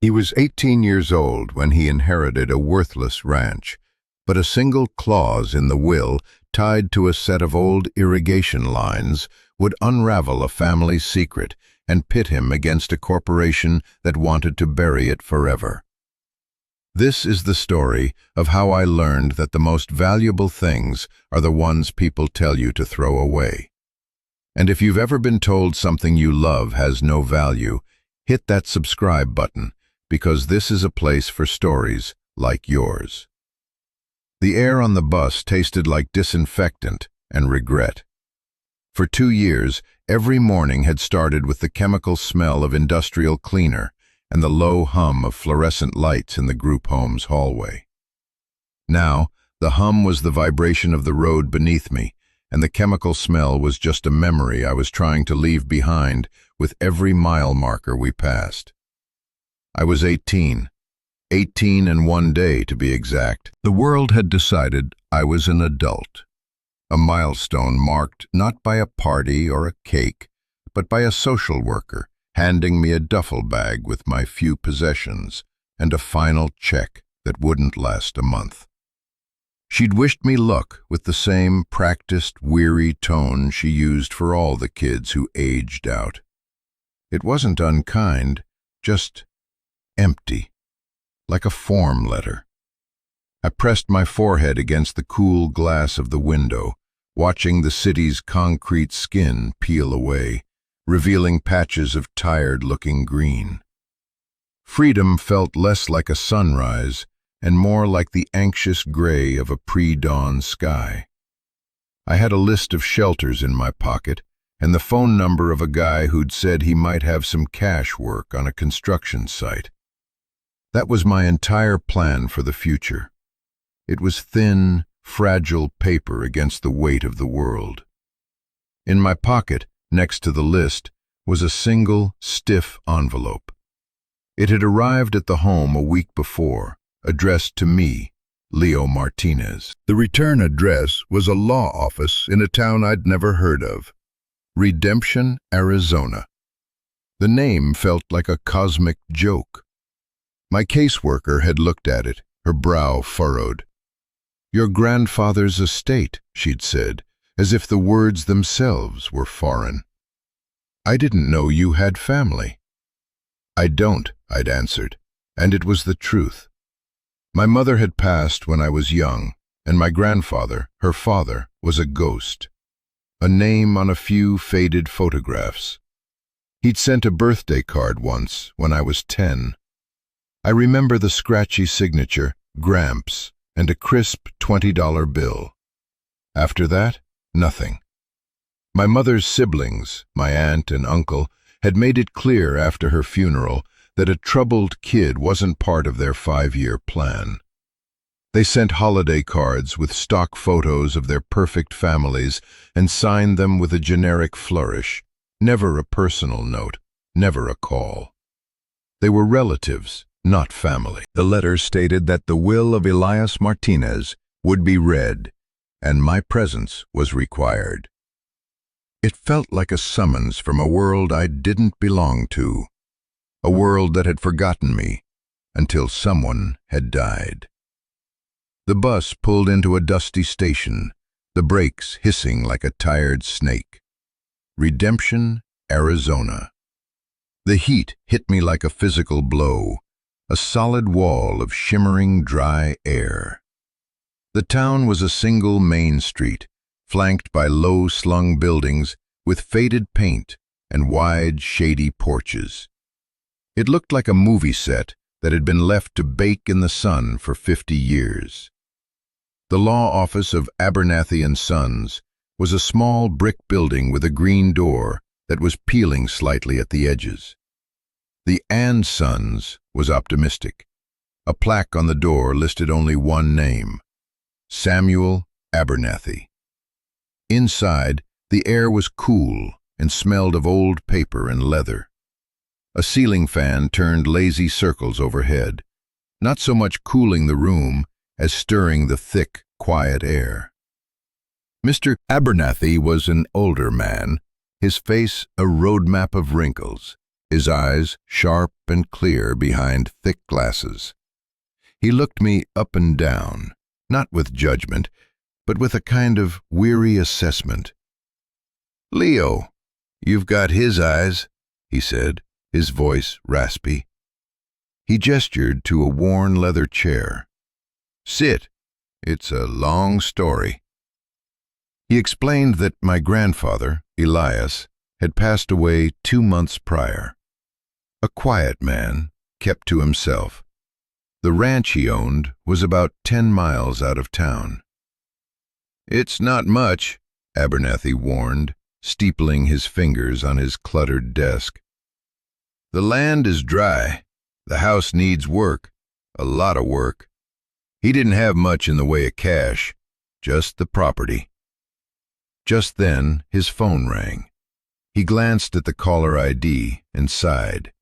He was 18 years old when he inherited a worthless ranch, but a single clause in the will tied to a set of old irrigation lines would unravel a family's secret and pit him against a corporation that wanted to bury it forever. This is the story of how I learned that the most valuable things are the ones people tell you to throw away. And if you've ever been told something you love has no value, hit that subscribe button, because this is a place for stories like yours. The air on the bus tasted like disinfectant and regret. For 2 years, every morning had started with the chemical smell of industrial cleaner and the low hum of fluorescent lights in the group home's hallway. Now, the hum was the vibration of the road beneath me, and the chemical smell was just a memory I was trying to leave behind with every mile marker we passed. I was 18 and 1 day to be exact. The world had decided I was an adult, a milestone marked not by a party or a cake, but by a social worker handing me a duffel bag with my few possessions and a final check that wouldn't last a month. She'd wished me luck with the same practiced, weary tone she used for all the kids who aged out. It wasn't unkind, just empty, like a form letter. I pressed my forehead against the cool glass of the window, watching the city's concrete skin peel away, revealing patches of tired-looking green. Freedom felt less like a sunrise and more like the anxious gray of a pre-dawn sky. I had a list of shelters in my pocket and the phone number of a guy who'd said he might have some cash work on a construction site. That was my entire plan for the future. It was thin, fragile paper against the weight of the world. In my pocket, next to the list, was a single, stiff envelope. It had arrived at the home a week before, addressed to me, Leo Martinez. The return address was a law office in a town I'd never heard of, Redemption, Arizona. The name felt like a cosmic joke. My caseworker had looked at it, her brow furrowed. "Your grandfather's estate," she'd said, as if the words themselves were foreign. "I didn't know you had family." "I don't," I'd answered, and it was the truth. My mother had passed when I was young, and my grandfather, her father, was a ghost, a name on a few faded photographs. He'd sent a birthday card once when I was 10. I remember the scratchy signature, Gramps, and a crisp $20 bill. After that, nothing. My mother's siblings, my aunt and uncle, had made it clear after her funeral that a troubled kid wasn't part of their 5-year plan. They sent holiday cards with stock photos of their perfect families and signed them with a generic flourish, never a personal note, never a call. They were relatives, not family. The letter stated that the will of Elias Martinez would be read, and my presence was required. It felt like a summons from a world I didn't belong to, a world that had forgotten me until someone had died. The bus pulled into a dusty station, the brakes hissing like a tired snake. Redemption, Arizona. The heat hit me like a physical blow, a solid wall of shimmering dry air. The town was a single main street, flanked by low-slung buildings with faded paint and wide, shady porches. It looked like a movie set that had been left to bake in the sun for 50 years. The law office of Abernathy & Sons was a small brick building with a green door that was peeling slightly at the edges. The & Sons was optimistic. A plaque on the door listed only one name, Samuel Abernathy. Inside, the air was cool and smelled of old paper and leather. A ceiling fan turned lazy circles overhead, not so much cooling the room as stirring the thick, quiet air. Mr. Abernathy was an older man, his face a roadmap of wrinkles, his eyes sharp and clear behind thick glasses. He looked me up and down, not with judgment, but with a kind of weary assessment. "Leo, you've got his eyes," he said, his voice raspy. He gestured to a worn leather chair. "Sit. It's a long story." He explained that my grandfather, Elias, had passed away 2 months prior. A quiet man, kept to himself. The ranch he owned was about 10 miles out of town. "It's not much," Abernathy warned, steepling his fingers on his cluttered desk. "The land is dry. The house needs work, a lot of work. He didn't have much in the way of cash, just the property." Just then, his phone rang. He glanced at the caller ID and sighed.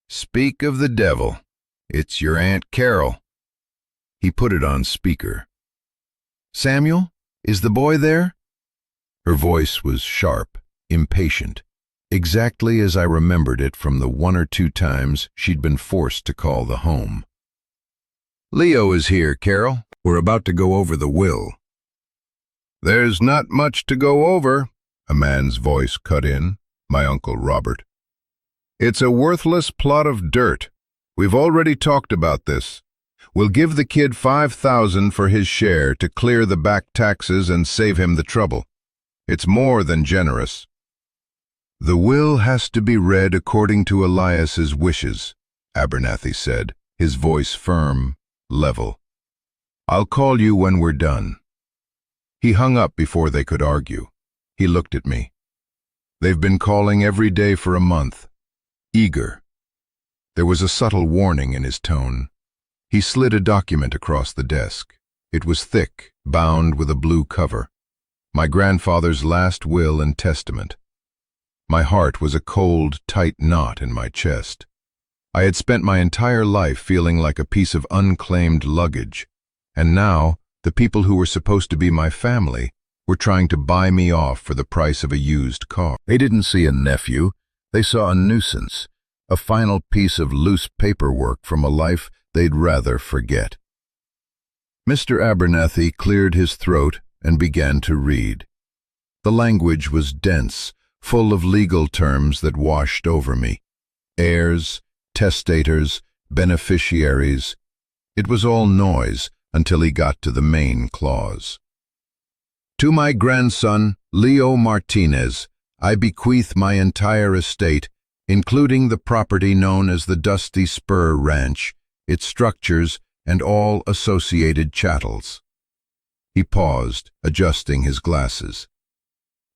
"Speak of the devil. It's your Aunt Carol." He put it on speaker. "Samuel, is the boy there?" Her voice was sharp, impatient, exactly as I remembered it from the 1 or 2 times she'd been forced to call the home. "Leo is here, Carol. We're about to go over the will." "There's not much to go over," a man's voice cut in, my Uncle Robert. "It's a worthless plot of dirt. We've already talked about this. We'll give the kid $5,000 for his share to clear the back taxes and save him the trouble. It's more than generous." "The will has to be read according to Elias's wishes," Abernathy said, his voice firm, level. "I'll call you when we're done." He hung up before they could argue. He looked at me. "They've been calling every day for a month. Eager." There was a subtle warning in his tone. He slid a document across the desk. It was thick, bound with a blue cover. My grandfather's last will and testament. My heart was a cold, tight knot in my chest. I had spent my entire life feeling like a piece of unclaimed luggage, and now the people who were supposed to be my family were trying to buy me off for the price of a used car. They didn't see a nephew. They saw a nuisance, a final piece of loose paperwork from a life they'd rather forget. Mr. Abernathy cleared his throat and began to read. The language was dense, full of legal terms that washed over me. Heirs, testators, beneficiaries. It was all noise until he got to the main clause. "To my grandson, Leo Martinez, I bequeath my entire estate, including the property known as the Dusty Spur Ranch, its structures, and all associated chattels." He paused, adjusting his glasses.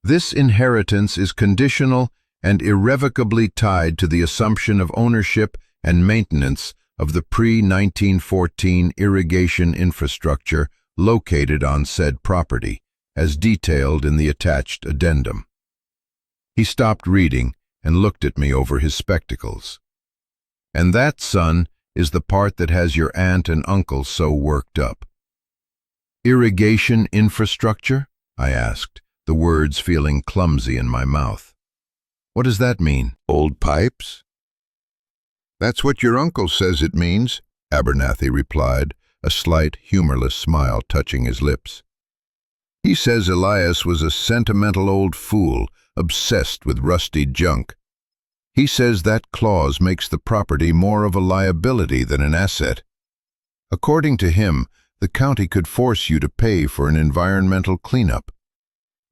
"This inheritance is conditional and irrevocably tied to the assumption of ownership and maintenance of the pre-1914 irrigation infrastructure located on said property, as detailed in the attached addendum." He stopped reading and looked at me over his spectacles. "And that, son, is the part that has your aunt and uncle so worked up." "Irrigation infrastructure?" I asked, the words feeling clumsy in my mouth. "What does that mean? Old pipes?" "That's what your uncle says it means," Abernathy replied, a slight, humorless smile touching his lips. "He says Elias was a sentimental old fool, obsessed with rusty junk. He says that clause makes the property more of a liability than an asset. According to him, the county could force you to pay for an environmental cleanup.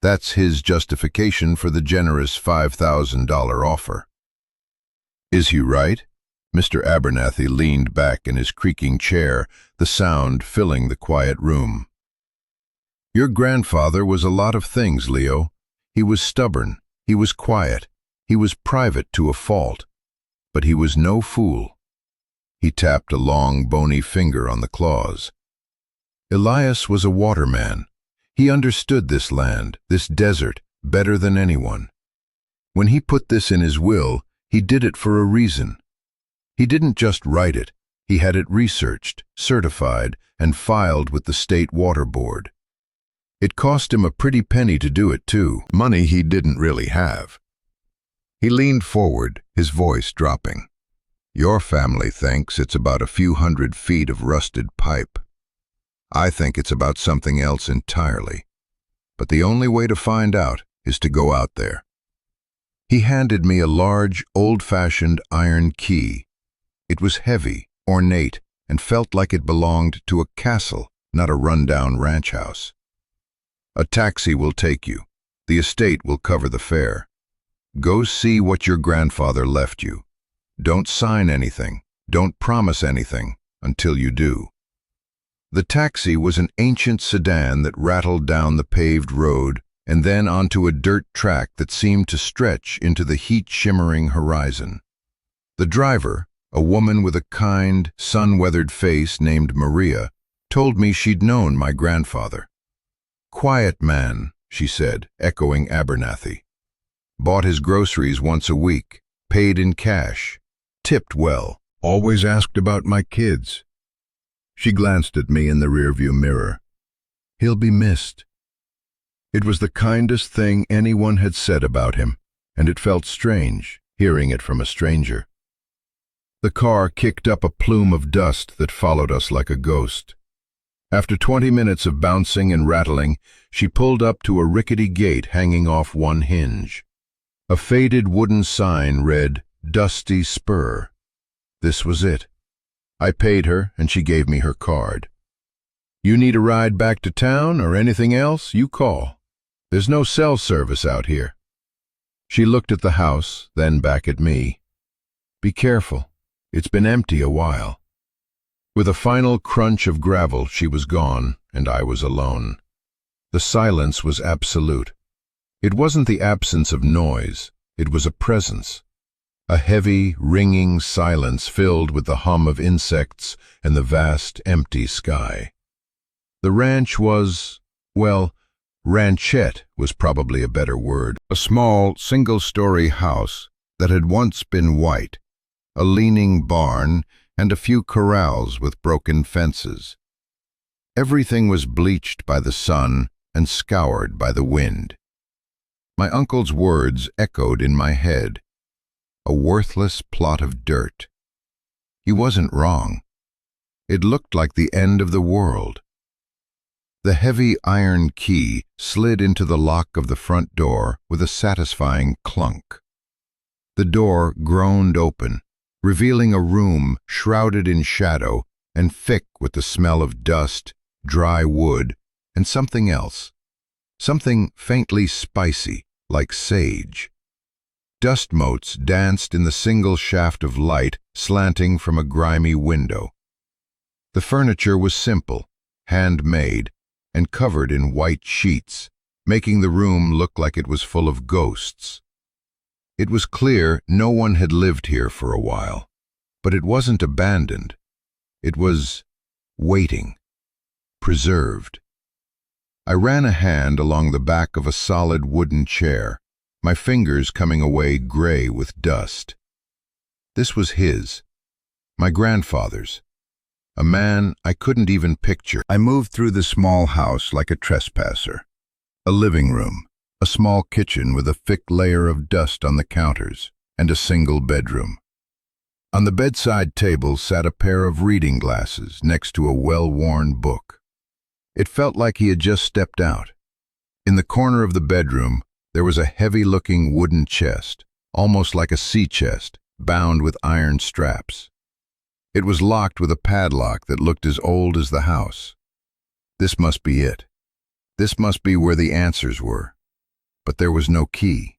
That's his justification for the generous $5,000 offer." "Is he right?" Mr. Abernathy leaned back in his creaking chair, the sound filling the quiet room. "Your grandfather was a lot of things, Leo. He was stubborn, he was quiet, he was private to a fault, but he was no fool." He tapped a long, bony finger on the clause. "Elias was a waterman. He understood this land, this desert, better than anyone. When he put this in his will, he did it for a reason. He didn't just write it, he had it researched, certified, and filed with the State Water Board. It cost him a pretty penny to do it, too, money he didn't really have. He leaned forward, his voice dropping. Your family thinks it's about a few 100 feet of rusted pipe. I think it's about something else entirely. But the only way to find out is to go out there. He handed me a large, old-fashioned iron key. It was heavy, ornate, and felt like it belonged to a castle, not a rundown ranch house. A taxi will take you. The estate will cover the fare. Go see what your grandfather left you. Don't sign anything, don't promise anything, until you do. The taxi was an ancient sedan that rattled down the paved road and then onto a dirt track that seemed to stretch into the heat-shimmering horizon. The driver, a woman with a kind, sun-weathered face named Maria, told me she'd known my grandfather. Quiet man, she said, echoing Abernathy. Bought his groceries once a week, paid in cash, tipped well, always asked about my kids. She glanced at me in the rearview mirror. He'll be missed. It was the kindest thing anyone had said about him, and it felt strange, hearing it from a stranger. The car kicked up a plume of dust that followed us like a ghost. After 20 minutes of bouncing and rattling, she pulled up to a rickety gate hanging off one hinge. A faded wooden sign read, "Dusty Spur." This was it. I paid her, and she gave me her card. You need a ride back to town or anything else, you call. There's no cell service out here. She looked at the house, then back at me. Be careful. It's been empty a while. With a final crunch of gravel, she was gone, and I was alone. The silence was absolute. It wasn't the absence of noise, it was a presence. A heavy, ringing silence filled with the hum of insects and the vast, empty sky. The ranch was, well, ranchette was probably a better word. A small, single-story house that had once been white, a leaning barn, and a few corrals with broken fences. Everything was bleached by the sun and scoured by the wind. My uncle's words echoed in my head. A worthless plot of dirt. He wasn't wrong. It looked like the end of the world. The heavy iron key slid into the lock of the front door with a satisfying clunk. The door groaned open, revealing a room shrouded in shadow and thick with the smell of dust, dry wood, and something else. Something faintly spicy, like sage. Dust motes danced in the single shaft of light slanting from a grimy window. The furniture was simple, handmade, and covered in white sheets, making the room look like it was full of ghosts. It was clear no one had lived here for a while, but it wasn't abandoned. It was waiting, preserved. I ran a hand along the back of a solid wooden chair, my fingers coming away gray with dust. This was his, my grandfather's, a man I couldn't even picture. I moved through the small house like a trespasser. A living room, a small kitchen with a thick layer of dust on the counters, and a single bedroom. On the bedside table sat a pair of reading glasses next to a well-worn book. It felt like he had just stepped out. In the corner of the bedroom, there was a heavy-looking wooden chest, almost like a sea chest, bound with iron straps. It was locked with a padlock that looked as old as the house. This must be it. This must be where the answers were. But there was no key.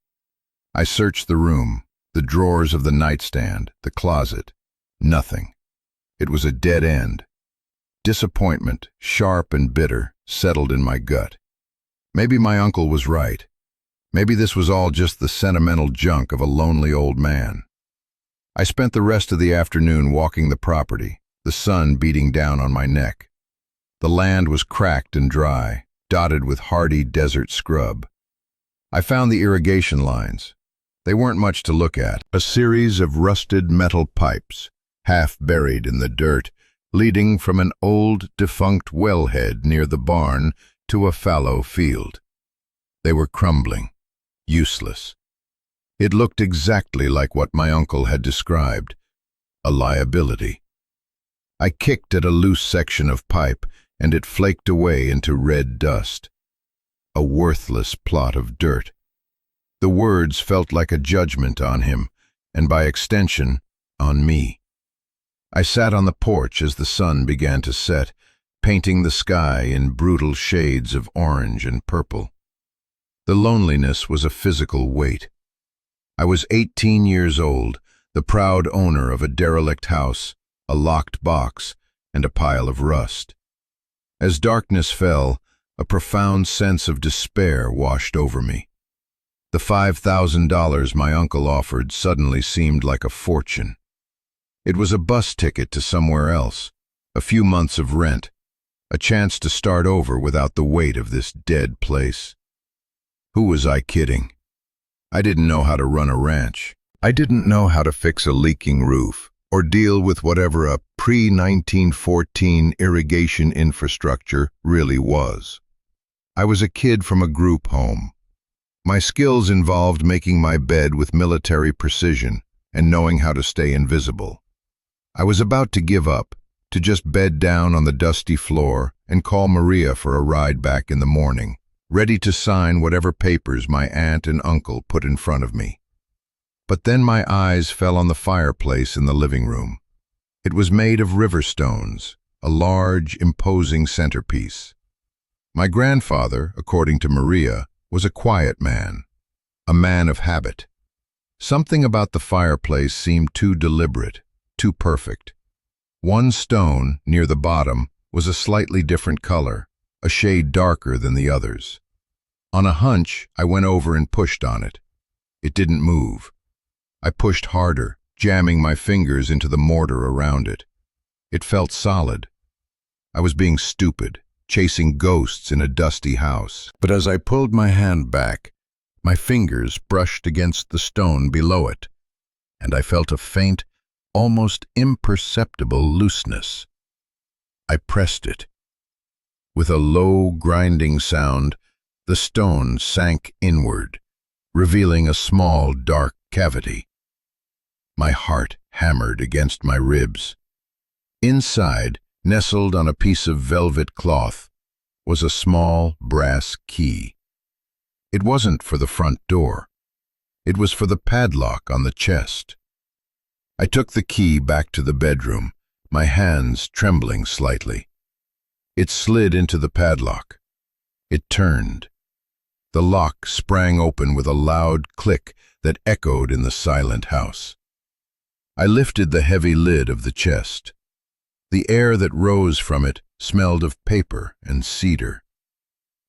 I searched the room, the drawers of the nightstand, the closet. Nothing. It was a dead end. Disappointment, sharp and bitter, settled in my gut. Maybe my uncle was right. Maybe this was all just the sentimental junk of a lonely old man. I spent the rest of the afternoon walking the property, the sun beating down on my neck. The land was cracked and dry, dotted with hardy desert scrub. I found the irrigation lines. They weren't much to look at. A series of rusted metal pipes, half buried in the dirt, leading from an old, defunct wellhead near the barn to a fallow field. They were crumbling, useless. It looked exactly like what my uncle had described, a liability. I kicked at a loose section of pipe, and it flaked away into red dust. A worthless plot of dirt. The words felt like a judgment on him, and by extension, on me. I sat on the porch as the sun began to set, painting the sky in brutal shades of orange and purple. The loneliness was a physical weight. I was 18 years old, the proud owner of a derelict house, a locked box, and a pile of rust. As darkness fell, a profound sense of despair washed over me. The $5,000 my uncle offered suddenly seemed like a fortune. It was a bus ticket to somewhere else, a few months of rent, a chance to start over without the weight of this dead place. Who was I kidding? I didn't know how to run a ranch. I didn't know how to fix a leaking roof or deal with whatever a pre-1914 irrigation infrastructure really was. I was a kid from a group home. My skills involved making my bed with military precision and knowing how to stay invisible. I was about to give up, to just bed down on the dusty floor and call Maria for a ride back in the morning, ready to sign whatever papers my aunt and uncle put in front of me. But then my eyes fell on the fireplace in the living room. It was made of river stones, a large, imposing centerpiece. My grandfather, according to Maria, was a quiet man, a man of habit. Something about the fireplace seemed too deliberate, too perfect. One stone, near the bottom, was a slightly different color, a shade darker than the others. On a hunch, I went over and pushed on it. It didn't move. I pushed harder, jamming my fingers into the mortar around it. It felt solid. I was being stupid, chasing ghosts in a dusty house. But as I pulled my hand back, my fingers brushed against the stone below it, and I felt a faint, almost imperceptible looseness. I pressed it. With a low, grinding sound, the stone sank inward, revealing a small, dark cavity. My heart hammered against my ribs. Inside, nestled on a piece of velvet cloth, was a small brass key. It wasn't for the front door. It was for the padlock on the chest. I took the key back to the bedroom, my hands trembling slightly. It slid into the padlock. It turned. The lock sprang open with a loud click that echoed in the silent house. I lifted the heavy lid of the chest. The air that rose from it smelled of paper and cedar.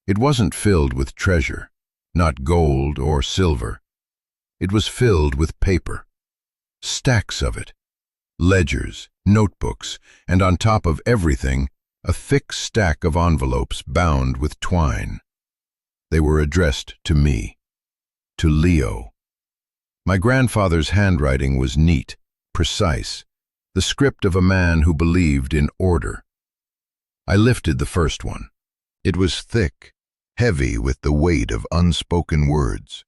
It wasn't filled with treasure, not gold or silver. It was filled with paper. Stacks of it. Ledgers, notebooks, and on top of everything, a thick stack of envelopes bound with twine. They were addressed to me, to Leo. My grandfather's handwriting was neat, precise, the script of a man who believed in order. I lifted the first one. It was thick, heavy with the weight of unspoken words.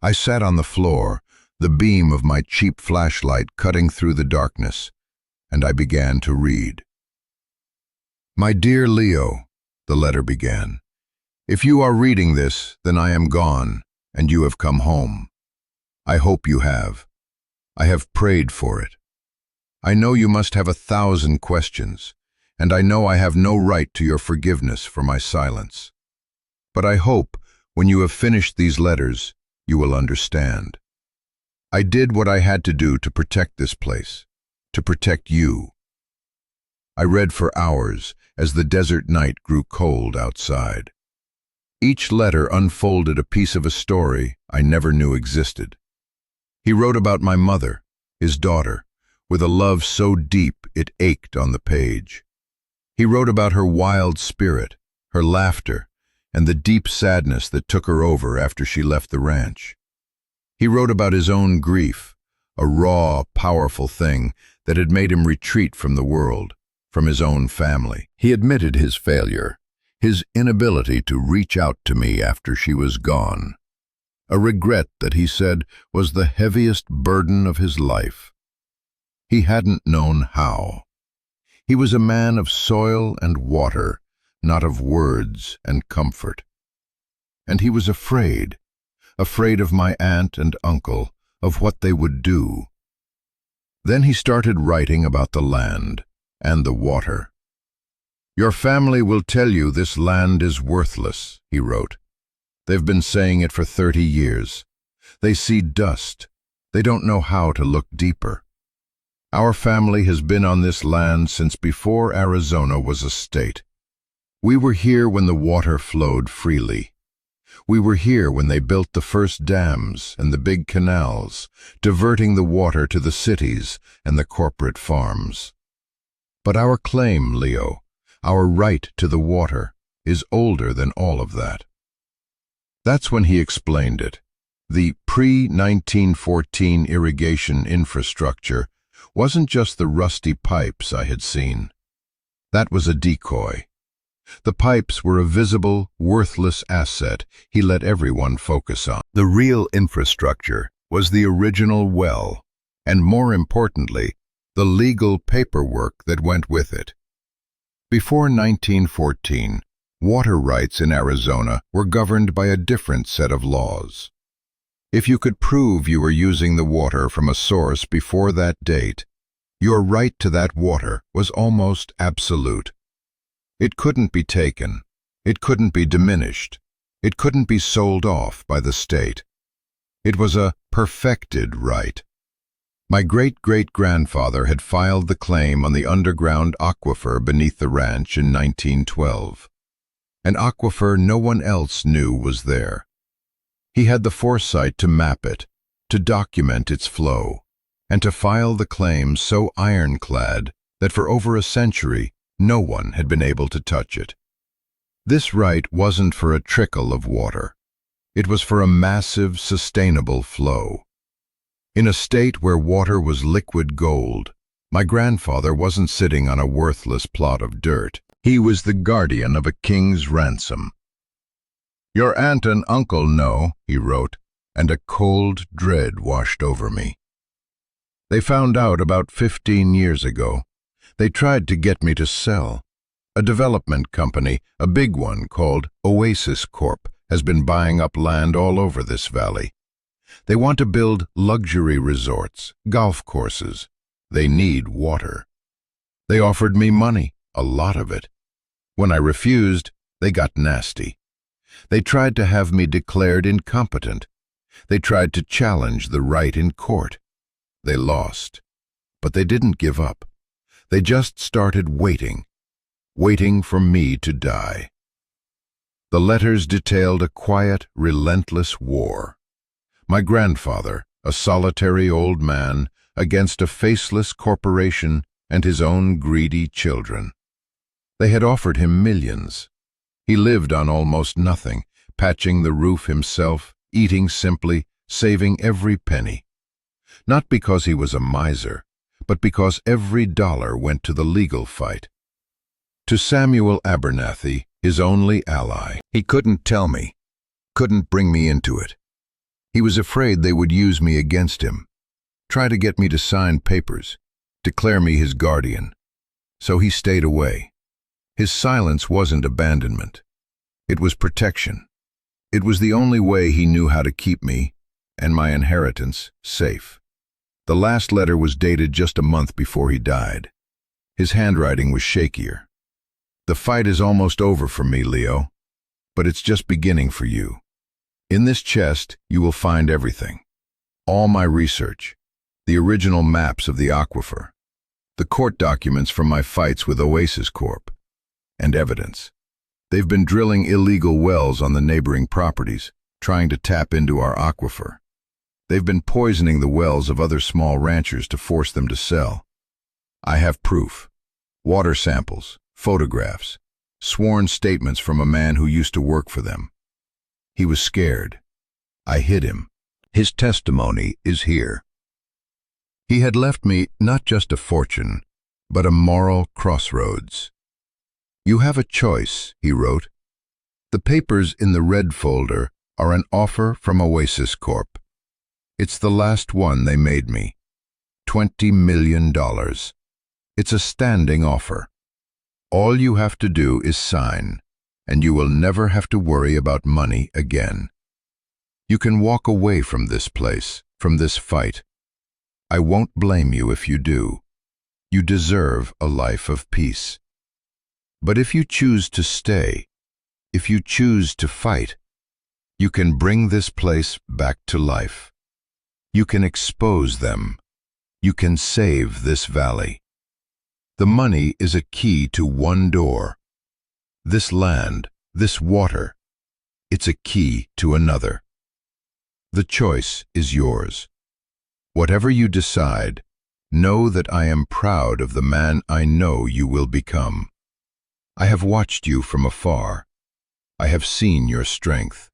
I sat on the floor, the beam of my cheap flashlight cutting through the darkness, and I began to read. "My dear Leo," the letter began, "if you are reading this, then I am gone, and you have come home. I hope you have. I have prayed for it. I know you must have 1,000 questions, and I know I have no right to your forgiveness for my silence. But I hope, when you have finished these letters, you will understand. I did what I had to do to protect this place, to protect you." I read for hours as the desert night grew cold outside. Each letter unfolded a piece of a story I never knew existed. He wrote about my mother, his daughter, with a love so deep it ached on the page. He wrote about her wild spirit, her laughter, and the deep sadness that took her over after she left the ranch. He wrote about his own grief, a raw, powerful thing that had made him retreat from the world, from his own family. He admitted his failure, his inability to reach out to me after she was gone. a regret that he said was the heaviest burden of his life. He hadn't known how. He was a man of soil and water, not of words and comfort. And he was afraid of my aunt and uncle, of what they would do. Then he started writing about the land and the water. "Your family will tell you this land is worthless," he wrote. "They've been saying it for 30 years. They see dust. They don't know how to look deeper. Our family has been on this land since before Arizona was a state. We were here when the water flowed freely. We were here when they built the first dams and the big canals, diverting the water to the cities and the corporate farms. But our claim, Leo, our right to the water, is older than all of that." That's when he explained it. The pre-1914 irrigation infrastructure wasn't just the rusty pipes I had seen. That was a decoy. The pipes were a visible, worthless asset he let everyone focus on. The real infrastructure was the original well, and more importantly, the legal paperwork that went with it. Before 1914, water rights in Arizona were governed by a different set of laws. If you could prove you were using the water from a source before that date, your right to that water was almost absolute. It couldn't be taken. It couldn't be diminished. It couldn't be sold off by the state. It was a perfected right. My great-great-grandfather had filed the claim on the underground aquifer beneath the ranch in 1912. An aquifer no one else knew was there. He had the foresight to map it, to document its flow, and to file the claim so ironclad that for over a century no one had been able to touch it. This right wasn't for a trickle of water. It was for a massive, sustainable flow. In a state where water was liquid gold, my grandfather wasn't sitting on a worthless plot of dirt. He was the guardian of a king's ransom. "Your aunt and uncle know," he wrote, and a cold dread washed over me. "They found out about 15 years ago. They tried to get me to sell. A development company, a big one called Oasis Corp, has been buying up land all over this valley. They want to build luxury resorts, golf courses. They need water. They offered me money, a lot of it. When I refused, they got nasty. They tried to have me declared incompetent. They tried to challenge the right in court. They lost. But they didn't give up. They just started waiting for me to die." The letters detailed a quiet, relentless war. My grandfather, a solitary old man, against a faceless corporation and his own greedy children. They had offered him millions. He lived on almost nothing, patching the roof himself, eating simply, saving every penny. Not because he was a miser, but because every dollar went to the legal fight. To Samuel Abernathy, his only ally. He couldn't tell me, couldn't bring me into it. He was afraid they would use me against him, try to get me to sign papers, declare me his guardian. So he stayed away. His silence wasn't abandonment. It was protection. It was the only way he knew how to keep me, and my inheritance, safe. The last letter was dated just a month before he died. His handwriting was shakier. "The fight is almost over for me, Leo, but it's just beginning for you. In this chest, you will find everything. All my research, the original maps of the aquifer, the court documents from my fights with Oasis Corp, and evidence. They've been drilling illegal wells on the neighboring properties, trying to tap into our aquifer. They've been poisoning the wells of other small ranchers to force them to sell. I have proof. Water samples, photographs, sworn statements from a man who used to work for them. He was scared. I hid him. His testimony is here. He had left me not just a fortune, but a moral crossroads. "You have a choice," he wrote. "The papers in the red folder are an offer from Oasis Corp. It's the last one they made me. $20 million. It's a standing offer. All you have to do is sign, and you will never have to worry about money again. You can walk away from this place, from this fight. I won't blame you if you do. You deserve a life of peace. But if you choose to stay, if you choose to fight, you can bring this place back to life. You can expose them. You can save this valley. The money is a key to one door. This land, this water, it's a key to another. The choice is yours. Whatever you decide, know that I am proud of the man I know you will become. I have watched you from afar. I have seen your strength.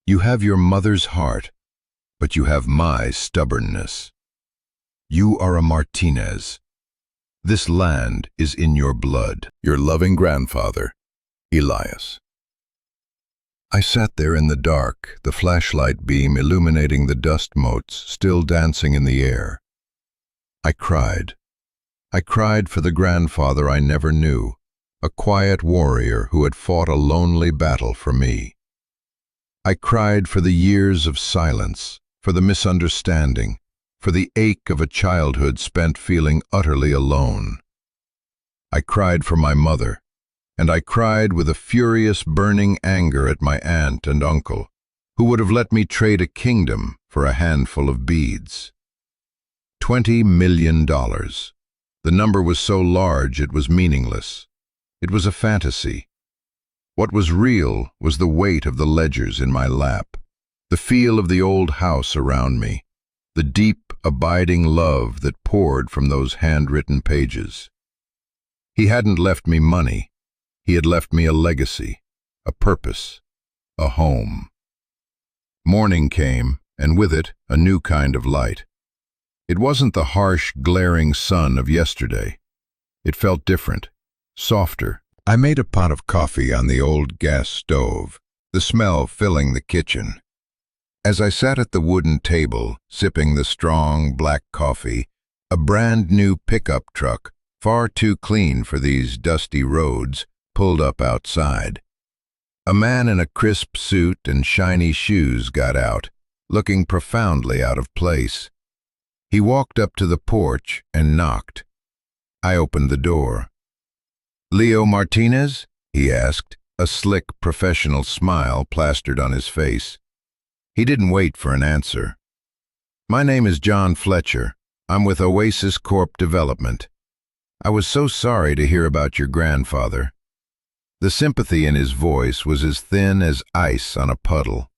You have your mother's heart, but you have my stubbornness. You are a Martinez. This land is in your blood. Your loving grandfather, Elias. I sat there in the dark, the flashlight beam illuminating the dust motes still dancing in the air. I cried. I cried for the grandfather I never knew, a quiet warrior who had fought a lonely battle for me. I cried for the years of silence, for the misunderstanding, for the ache of a childhood spent feeling utterly alone. I cried for my mother, and I cried with a furious, burning anger at my aunt and uncle, who would have let me trade a kingdom for a handful of beads. $20 million. The number was so large it was meaningless. It was a fantasy. What was real was the weight of the ledgers in my lap, the feel of the old house around me, the deep, abiding love that poured from those handwritten pages. He hadn't left me money. He had left me a legacy, a purpose, a home. Morning came, and with it, a new kind of light. It wasn't the harsh, glaring sun of yesterday. It felt different, softer. I made a pot of coffee on the old gas stove, the smell filling the kitchen. As I sat at the wooden table, sipping the strong, black coffee, a brand-new pickup truck, far too clean for these dusty roads, pulled up outside. A man in a crisp suit and shiny shoes got out, looking profoundly out of place. He walked up to the porch and knocked. I opened the door. "Leo Martinez?" he asked, a slick, professional smile plastered on his face. He didn't wait for an answer. "My name is John Fletcher. I'm with Oasis Corp Development. I was so sorry to hear about your grandfather." The sympathy in his voice was as thin as ice on a puddle.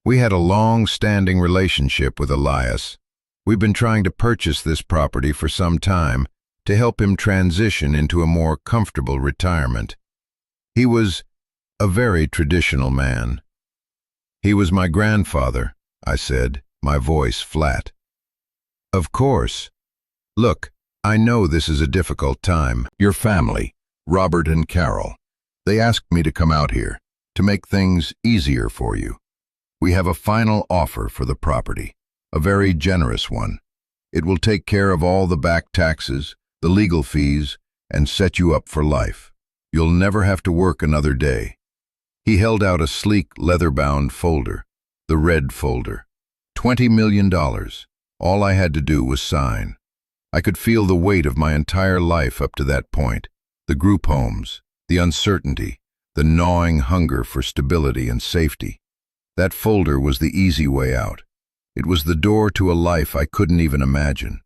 "We had a long-standing relationship with Elias. We've been trying to purchase this property for some time to help him transition into a more comfortable retirement. He was a very traditional man." "He was my grandfather," I said, my voice flat. "Of course. Look, I know this is a difficult time. Your family, Robert and Carol, they asked me to come out here, to make things easier for you. We have a final offer for the property, a very generous one. It will take care of all the back taxes, the legal fees, and set you up for life. You'll never have to work another day." He held out a sleek, leather-bound folder, the red folder. $20 million. All I had to do was sign. I could feel the weight of my entire life up to that point, the group homes, the uncertainty, the gnawing hunger for stability and safety. That folder was the easy way out. It was the door to a life I couldn't even imagine.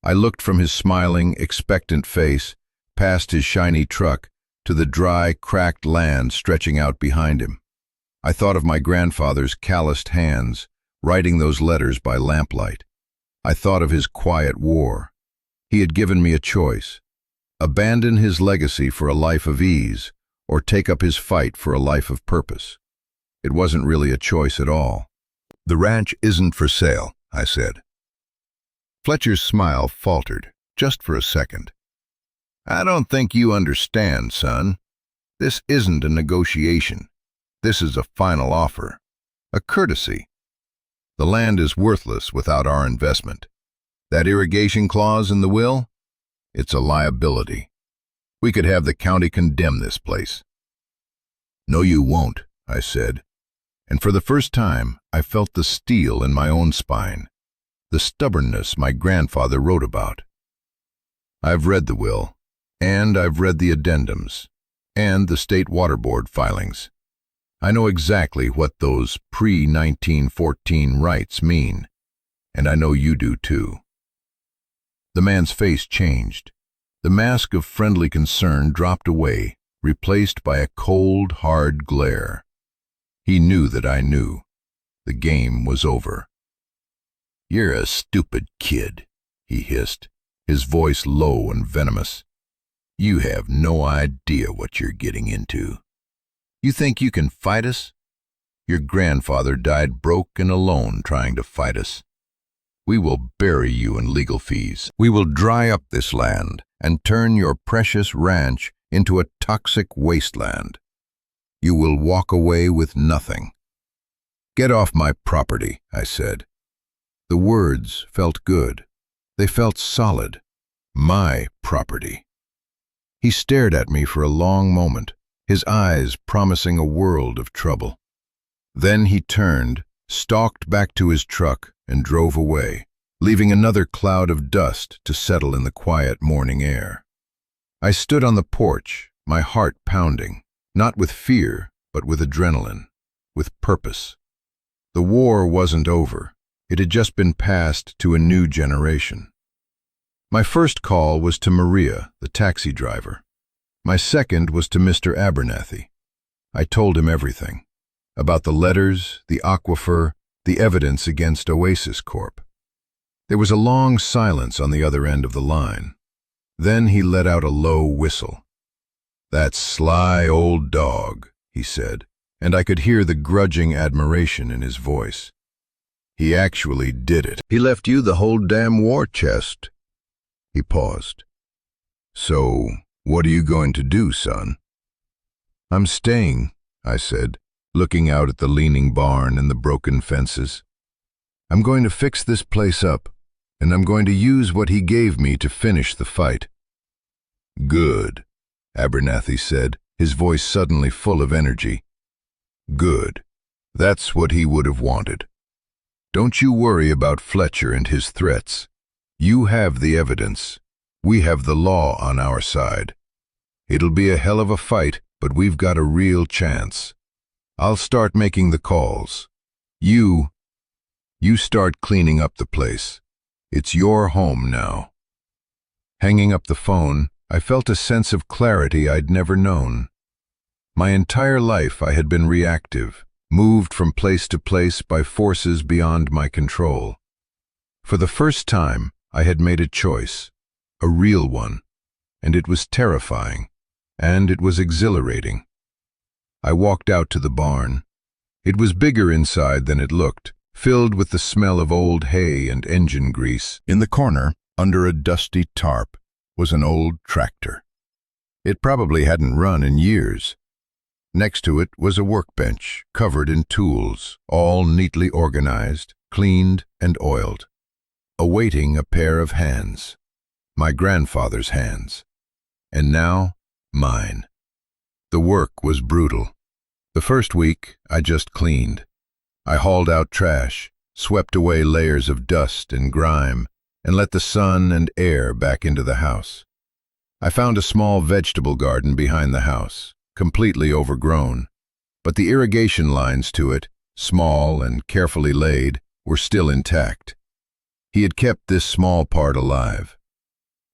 I looked from his smiling, expectant face, past his shiny truck, to the dry, cracked land stretching out behind him. I thought of my grandfather's calloused hands, writing those letters by lamplight. I thought of his quiet war. He had given me a choice: abandon his legacy for a life of ease, or take up his fight for a life of purpose. It wasn't really a choice at all. "The ranch isn't for sale," I said. Fletcher's smile faltered, just for a second. "I don't think you understand, son. This isn't a negotiation. This is a final offer. a courtesy. The land is worthless without our investment. That irrigation clause in the will? It's a liability. We could have the county condemn this place." "No, you won't," I said, and for the first time I felt the steel in my own spine, the stubbornness my grandfather wrote about. I've read the will, and I've read the addendums, and the State Water Board filings. I know exactly what those pre-1914 rights mean, and I know you do too. The man's face changed. The mask of friendly concern dropped away, replaced by a cold, hard glare. He knew that I knew. The game was over. "You're a stupid kid," he hissed, his voice low and venomous. "You have no idea what you're getting into. You think you can fight us? Your grandfather died broke and alone trying to fight us. We will bury you in legal fees. We will dry up this land and turn your precious ranch into a toxic wasteland. You will walk away with nothing." "Get off my property," I said. The words felt good. They felt solid. My property. He stared at me for a long moment, his eyes promising a world of trouble. Then he turned, stalked back to his truck, and drove away, leaving another cloud of dust to settle in the quiet morning air. I stood on the porch, my heart pounding, not with fear, but with adrenaline, with purpose. The war wasn't over. It had just been passed to a new generation. My first call was to Maria, the taxi driver. My second was to Mr. Abernathy. I told him everything, about the letters, the aquifer, the evidence against Oasis Corp. There was a long silence on the other end of the line. Then he let out a low whistle. "That sly old dog," he said, and I could hear the grudging admiration in his voice. "He actually did it. He left you the whole damn war chest." He paused. "So, what are you going to do, son?" "I'm staying," I said, looking out at the leaning barn and the broken fences. "I'm going to fix this place up, and I'm going to use what he gave me to finish the fight." "Good," Abernathy said, his voice suddenly full of energy. "Good. That's what he would have wanted. Don't you worry about Fletcher and his threats. You have the evidence. We have the law on our side. It'll be a hell of a fight, but we've got a real chance. I'll start making the calls. You start cleaning up the place. It's your home now." Hanging up the phone, I felt a sense of clarity I'd never known. My entire life I had been reactive, moved from place to place by forces beyond my control. For the first time, I had made a choice, a real one, and it was terrifying, and it was exhilarating. I walked out to the barn. It was bigger inside than it looked, filled with the smell of old hay and engine grease. In the corner, under a dusty tarp, was an old tractor. It probably hadn't run in years. Next to it was a workbench, covered in tools, all neatly organized, cleaned and oiled, awaiting a pair of hands. My grandfather's hands. And now, mine. The work was brutal. The first week, I just cleaned. I hauled out trash, swept away layers of dust and grime, and let the sun and air back into the house. I found a small vegetable garden behind the house, completely overgrown, but the irrigation lines to it, small and carefully laid, were still intact. He had kept this small part alive.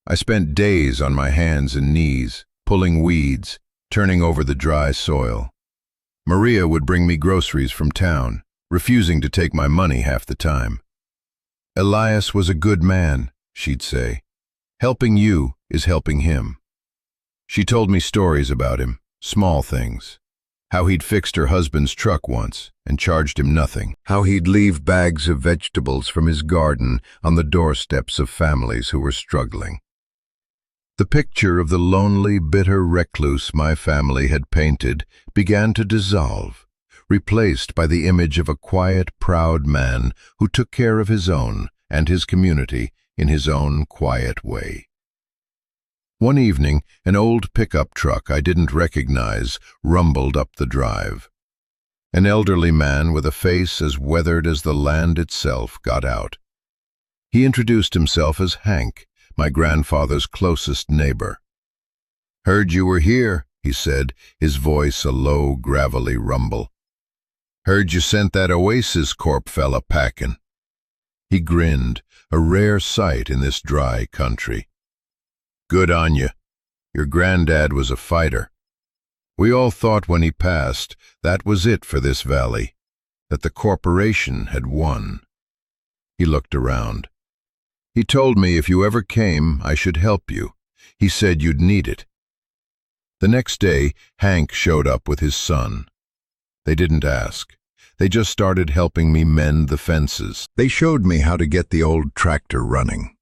I spent days on my hands and knees, pulling weeds, turning over the dry soil. Maria would bring me groceries from town, refusing to take my money half the time. "Elias was a good man," she'd say. "Helping you is helping him." She told me stories about him, small things. How he'd fixed her husband's truck once and charged him nothing. How he'd leave bags of vegetables from his garden on the doorsteps of families who were struggling. The picture of the lonely, bitter recluse my family had painted began to dissolve, replaced by the image of a quiet, proud man who took care of his own and his community in his own quiet way. One evening, an old pickup truck I didn't recognize rumbled up the drive. An elderly man with a face as weathered as the land itself got out. He introduced himself as Hank, my grandfather's closest neighbor. "Heard you were here," he said, his voice a low, gravelly rumble. "Heard you sent that Oasis Corp fella packing." He grinned, a rare sight in this dry country. "Good on you. Your granddad was a fighter. We all thought when he passed that was it for this valley, that the corporation had won." He looked around. "He told me if you ever came, I should help you. He said you'd need it." The next day, Hank showed up with his son. They didn't ask. They just started helping me mend the fences. They showed me how to get the old tractor running.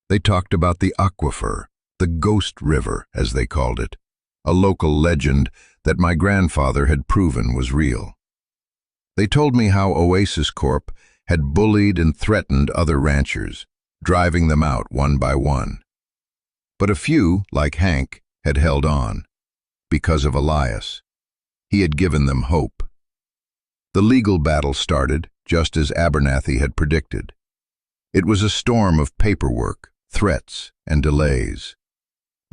They talked about the aquifer, the ghost river, as they called it, a local legend that my grandfather had proven was real. They told me how Oasis Corp had bullied and threatened other ranchers, driving them out one by one. But a few, like Hank, had held on, because of Elias. He had given them hope. The legal battle started, just as Abernathy had predicted. It was a storm of paperwork, threats, and delays.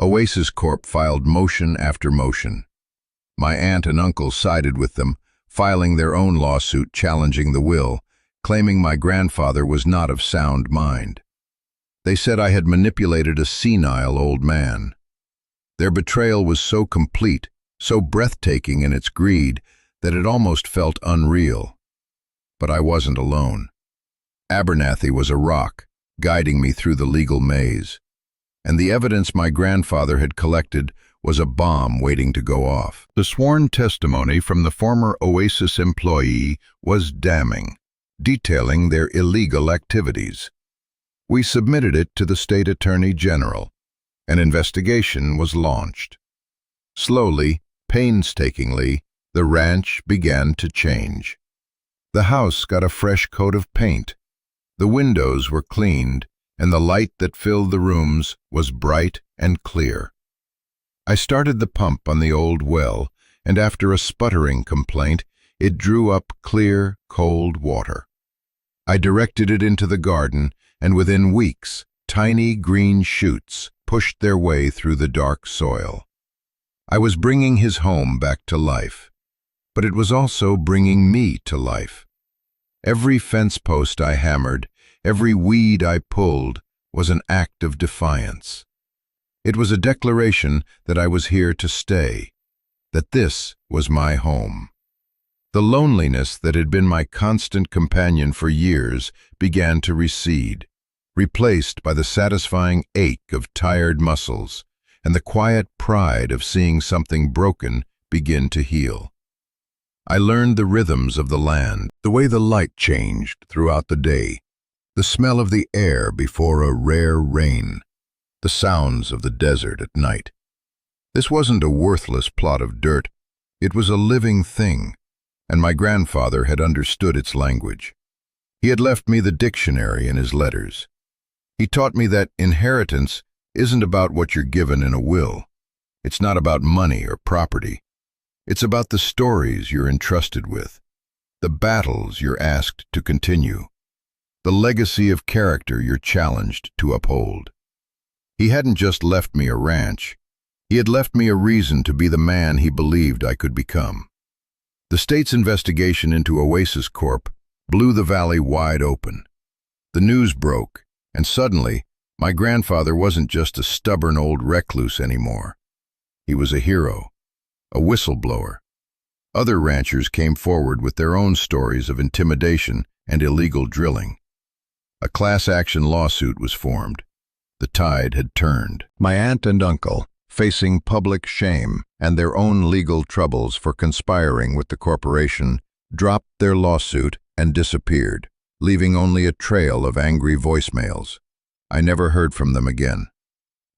Oasis Corp filed motion after motion. My aunt and uncle sided with them, filing their own lawsuit challenging the will, claiming my grandfather was not of sound mind. They said I had manipulated a senile old man. Their betrayal was so complete, so breathtaking in its greed, that it almost felt unreal. But I wasn't alone. Abernathy was a rock, guiding me through the legal maze. And the evidence my grandfather had collected was a bomb waiting to go off. The sworn testimony from the former Oasis employee was damning, detailing their illegal activities. We submitted it to the state attorney general. An investigation was launched. Slowly, painstakingly, the ranch began to change. The house got a fresh coat of paint. The windows were cleaned, and the light that filled the rooms was bright and clear. I started the pump on the old well, and after a sputtering complaint, it drew up clear, cold water. I directed it into the garden, and within weeks, tiny green shoots pushed their way through the dark soil. I was bringing his home back to life, but it was also bringing me to life. Every fence post I hammered, every weed I pulled, was an act of defiance. It was a declaration that I was here to stay, that this was my home. The loneliness that had been my constant companion for years began to recede, replaced by the satisfying ache of tired muscles and the quiet pride of seeing something broken begin to heal. I learned the rhythms of the land, the way the light changed throughout the day, the smell of the air before a rare rain, the sounds of the desert at night. This wasn't a worthless plot of dirt. It was a living thing, and my grandfather had understood its language. He had left me the dictionary in his letters. He taught me that inheritance isn't about what you're given in a will. It's not about money or property. It's about the stories you're entrusted with, the battles you're asked to continue, the legacy of character you're challenged to uphold. He hadn't just left me a ranch. He had left me a reason to be the man he believed I could become. The state's investigation into Oasis Corp blew the valley wide open. The news broke, and suddenly, my grandfather wasn't just a stubborn old recluse anymore. He was a hero, a whistleblower. Other ranchers came forward with their own stories of intimidation and illegal drilling. A class-action lawsuit was formed. The tide had turned. My aunt and uncle, facing public shame and their own legal troubles for conspiring with the corporation, dropped their lawsuit and disappeared, leaving only a trail of angry voicemails. I never heard from them again.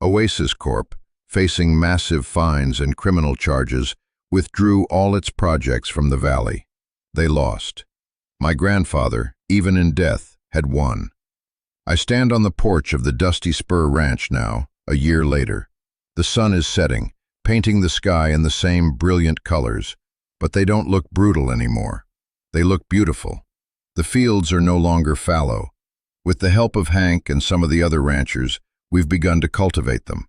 Oasis Corp, facing massive fines and criminal charges, withdrew all its projects from the valley. they lost. My grandfather, even in death, had won. I stand on the porch of the Dusty Spur Ranch now, a year later. The sun is setting, painting the sky in the same brilliant colors, but they don't look brutal anymore. They look beautiful. The fields are no longer fallow. With the help of Hank and some of the other ranchers, we've begun to cultivate them.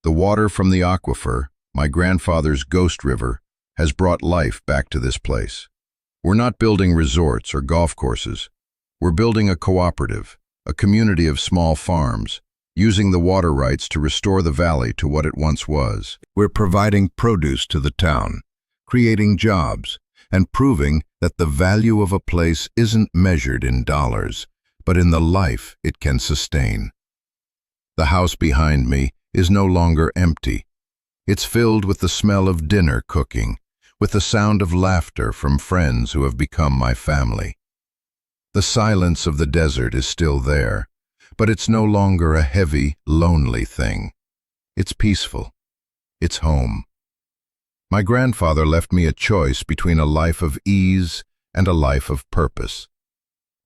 The water from the aquifer, my grandfather's ghost river, has brought life back to this place. We're not building resorts or golf courses. We're building a cooperative, a community of small farms, using the water rights to restore the valley to what it once was. We're providing produce to the town, creating jobs, and proving that the value of a place isn't measured in dollars, but in the life it can sustain. The house behind me is no longer empty. It's filled with the smell of dinner cooking, with the sound of laughter from friends who have become my family. The silence of the desert is still there, but it's no longer a heavy, lonely thing. It's peaceful. It's home. My grandfather left me a choice between a life of ease and a life of purpose.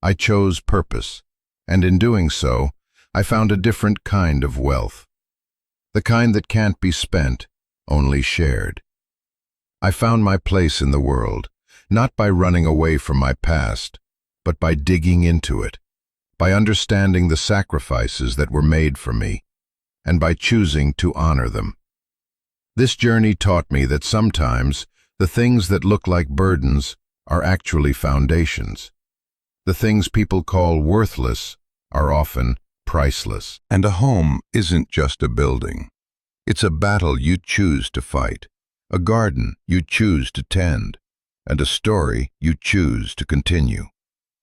I chose purpose, and in doing so, I found a different kind of wealth. The kind that can't be spent, only shared. I found my place in the world, not by running away from my past, but by digging into it, by understanding the sacrifices that were made for me, and by choosing to honor them. This journey taught me that sometimes the things that look like burdens are actually foundations. The things people call worthless are often priceless. And a home isn't just a building. It's a battle you choose to fight, a garden you choose to tend, and a story you choose to continue.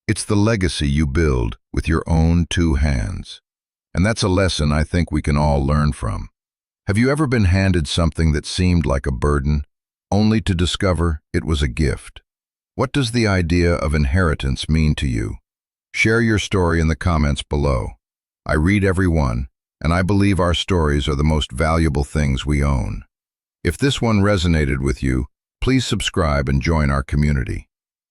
It's the legacy you build with your own two hands. And that's a lesson I think we can all learn from. Have you ever been handed something that seemed like a burden, only to discover it was a gift? What does the idea of inheritance mean to you? Share your story in the comments below. I read every one, and I believe our stories are the most valuable things we own. If this one resonated with you, please subscribe and join our community.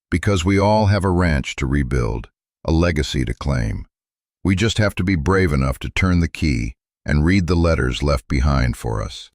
Because we all have a ranch to rebuild, a legacy to claim. We just have to be brave enough to turn the key and read the letters left behind for us.